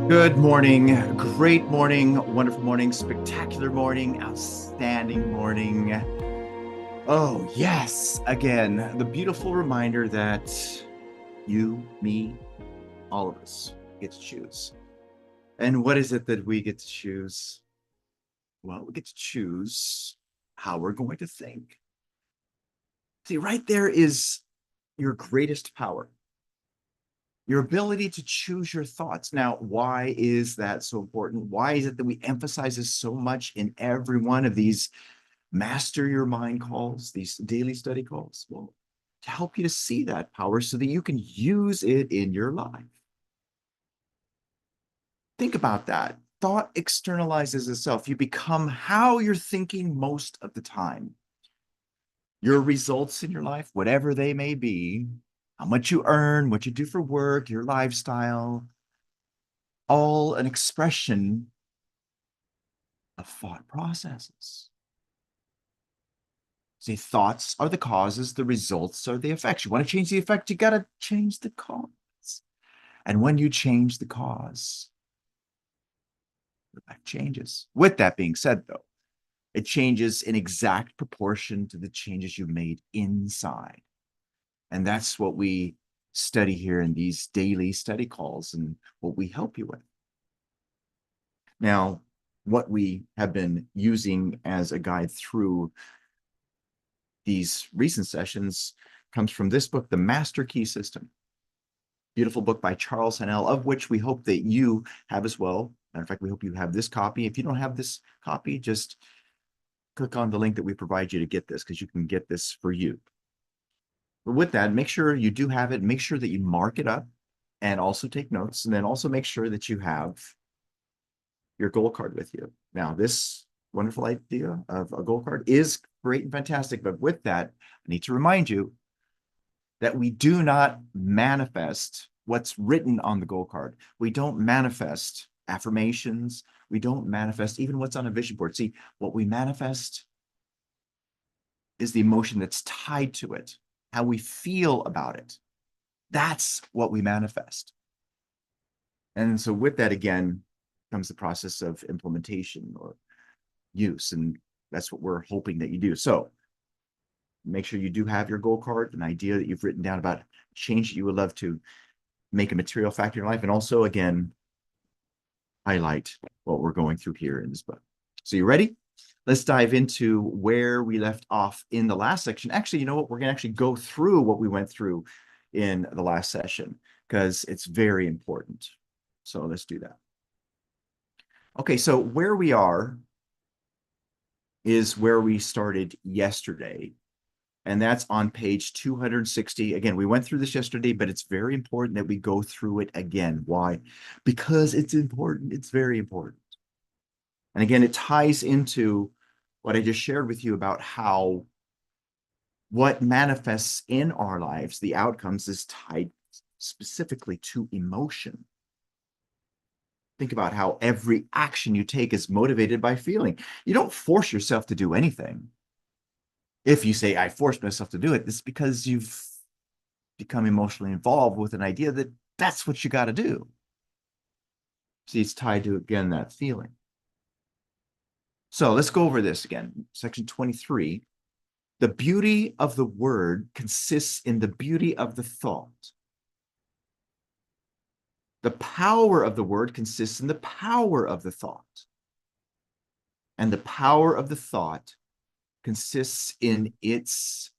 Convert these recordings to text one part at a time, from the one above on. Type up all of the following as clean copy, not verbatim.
Good morning, great morning, wonderful morning, spectacular morning, outstanding morning. Oh, yes, again, the beautiful reminder that you, me, all of us get to choose. And what is it that we get to choose? Well, we get to choose how we're going to think. See, right there is your greatest power. Your ability to choose your thoughts. Now, why is that so important? Why is it that we emphasize this so much in every one of these master your mind calls, these daily study calls? Well, to help you to see that power so that you can use it in your life. Think about that. Thought externalizes itself. You become how you're thinking most of the time. Your results in your life, whatever they may be, how much you earn, what you do for work, your lifestyle, all an expression of thought processes. See, thoughts are the causes, the results are the effects. You want to change the effect, you got to change the cause. And when you change the cause, the effect changes. With that being said, though, it changes in exact proportion to the changes you made inside. And that's what we study here in these daily study calls and what we help you with. Now, what we have been using as a guide through these recent sessions comes from this book, The Master Key System. Beautiful book by Charles Haanel, of which we hope that you have as well. Matter of fact, we hope you have this copy. If you don't have this copy, just click on the link that we provide you to get this, because you can get this for you. But with that, make sure you do have it. Make sure that you mark it up and also take notes. And then also make sure that you have your goal card with you. Now, this wonderful idea of a goal card is great and fantastic. But with that, I need to remind you that we do not manifest what's written on the goal card. We don't manifest affirmations. We don't manifest even what's on a vision board. See, what we manifest is the emotion that's tied to it, how we feel about it. That's what we manifest. And so with that, again, comes the process of implementation or use. And that's what we're hoping that you do. So make sure you do have your goal card, an idea that you've written down about change that you would love to make a material fact in your life. And also, again, highlight what we're going through here in this book. So you ready? Let's dive into where we left off in the last section. Actually, you know what? We're going to actually go through what we went through in the last session because it's very important. So let's do that. Okay, so where we are is where we started yesterday. And that's on page 260. Again, we went through this yesterday, but it's very important that we go through it again. Why? Because it's important. It's very important. And again, it ties into what I just shared with you about how what manifests in our lives, the outcomes, is tied specifically to emotion. Think about how every action you take is motivated by feeling. You don't force yourself to do anything. If you say, I forced myself to do it, it's because you've become emotionally involved with an idea that that's what you got to do. See, it's tied to, again, that feeling. So let's go over this again. Section 23. The beauty of the word consists in the beauty of the thought. The power of the word consists in the power of the thought. And the power of the thought consists in its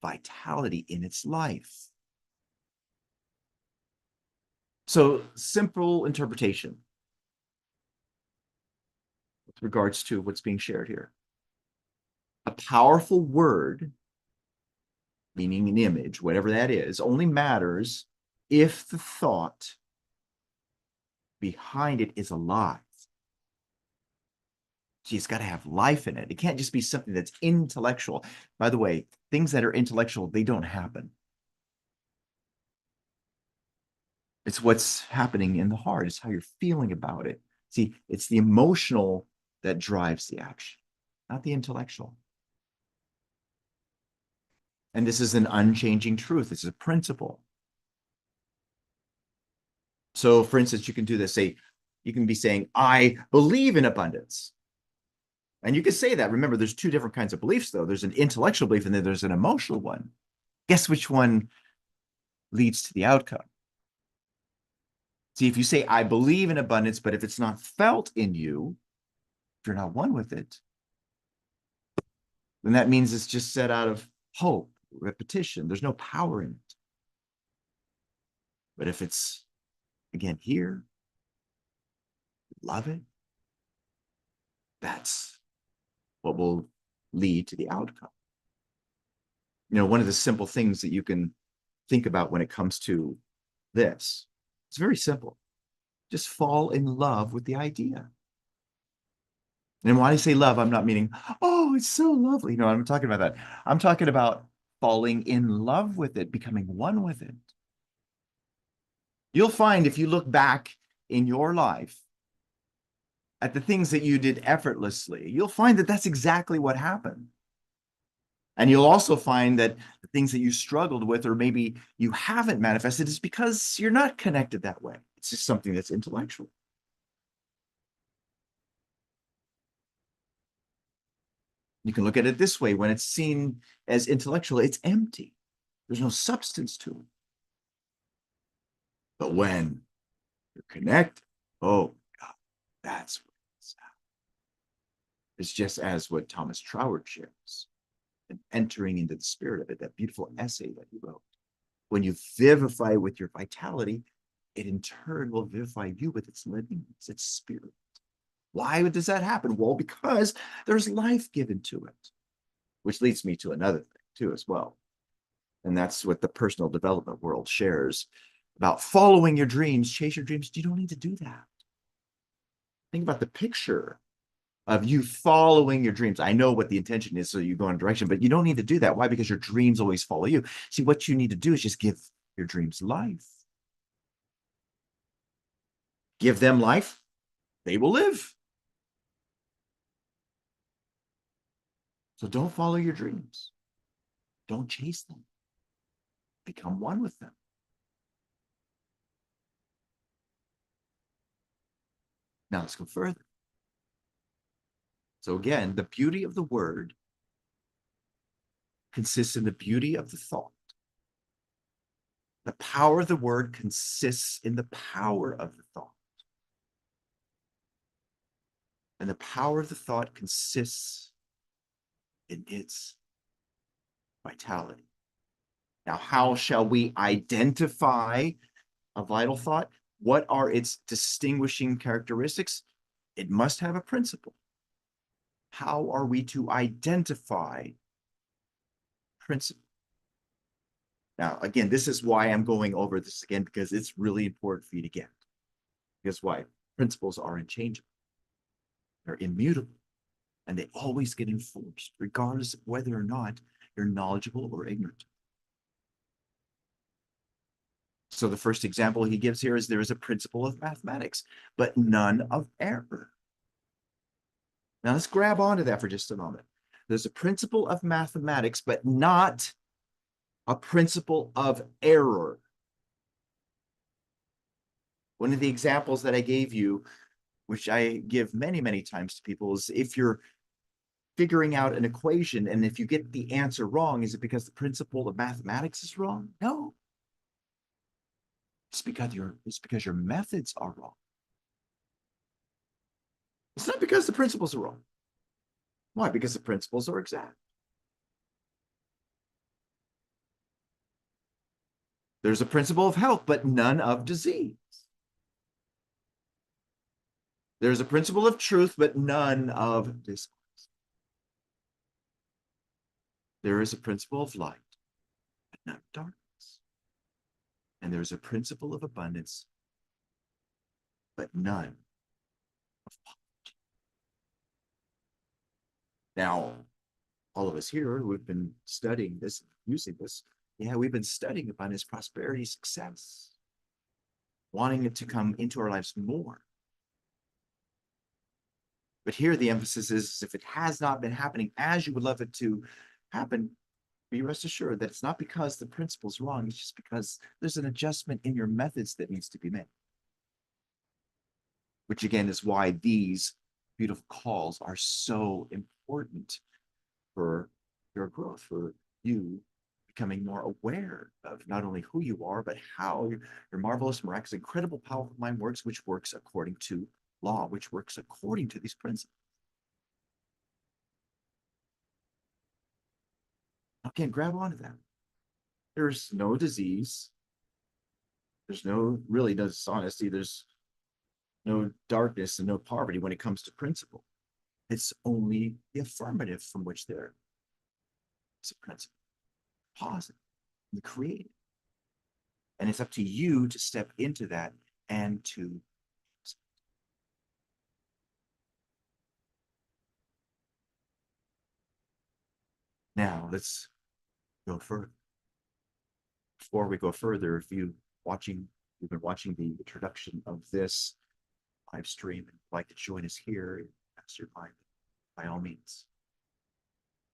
vitality, in its life. So, simple interpretation with regards to what's being shared here. A powerful word, meaning an image, whatever that is, only matters if the thought behind it is alive. See, it's got to have life in it. It can't just be something that's intellectual. By the way, things that are intellectual, they don't happen. It's what's happening in the heart. It's how you're feeling about it. See, it's the emotional that drives the action, not the intellectual. And this is an unchanging truth. It's a principle. So for instance, you can do this, say, you can be saying, I believe in abundance. And you can say that. Remember, there's two different kinds of beliefs, though. There's an intellectual belief and then there's an emotional one. Guess which one leads to the outcome? See, if you say, I believe in abundance, but if it's not felt in you, if you're not one with it, then that means it's just said out of hope, repetition. There's no power in it. But if it's, again, here, love it, that's what will lead to the outcome. You know, one of the simple things that you can think about when it comes to this, it's very simple. Just fall in love with the idea. And when I say love, I'm not meaning, oh, it's so lovely. No, I'm talking about that. I'm talking about falling in love with it, becoming one with it. You'll find if you look back in your life at the things that you did effortlessly, you'll find that that's exactly what happened. And you'll also find that the things that you struggled with, or maybe you haven't manifested, is because you're not connected that way. It's just something that's intellectual. You can look at it this way. When it's seen as intellectual, it's empty. There's no substance to it. But when you're connected, oh God, that's what it's at. It's just as what Thomas Troward shares, and entering into the spirit of it, that beautiful essay that he wrote. When you vivify with your vitality, it in turn will vivify you with its living, its spirit. Why does that happen? Well, because there's life given to it, which leads me to another thing too as well. And that's what the personal development world shares about following your dreams, chase your dreams. You don't need to do that. Think about the picture of you following your dreams. I know what the intention is, so you go in a direction, but you don't need to do that. Why? Because your dreams always follow you. See, what you need to do is just give your dreams life. Give them life, they will live. So don't follow your dreams. Don't chase them. Become one with them. Now let's go further. So again, the beauty of the word consists in the beauty of the thought. The power of the word consists in the power of the thought. And the power of the thought consists in its vitality. Now, how shall we identify a vital thought? What are its distinguishing characteristics? It must have a principle. How are we to identify principle? Now, again, this is why I'm going over this again, because it's really important for you to get. Because why? Principles are unchangeable. They're immutable. And they always get enforced, regardless of whether or not you're knowledgeable or ignorant. So the first example he gives here is there is a principle of mathematics, but none of error. Now let's grab onto that for just a moment. There's a principle of mathematics, but not a principle of error. One of the examples that I gave you, which I give many, many times to people, is if you're figuring out an equation and if you get the answer wrong, is it because the principle of mathematics is wrong? No. It's because your methods are wrong. It's not because the principles are wrong. Why? Because the principles are exact. There's a principle of health, but none of disease. There's a principle of truth, but none of discourse. There is a principle of light, but not darkness. And there's a principle of abundance, but none of poverty. Now, all of us here who have been studying this, using this, yeah, we've been studying abundance, prosperity, success, wanting it to come into our lives more. But here the emphasis is if it has not been happening as you would love it to happen, be rest assured that it's not because the principle's wrong, it's just because there's an adjustment in your methods that needs to be made. which again is why these beautiful calls are so important for your growth, for you becoming more aware of not only who you are, but how your marvelous, miraculous, incredible, powerful mind works, which works according to law, which works according to these principles. Again, grab onto that. There's no disease. There's no really dishonesty. There's no darkness and no poverty when it comes to principle. It's only the affirmative from which there is a principle, positive, the creative. And it's up to you to step into that and to. Now let's go further. Before we go further, if you've been watching the introduction of this live stream and would like to join us here, Master Mind, by all means,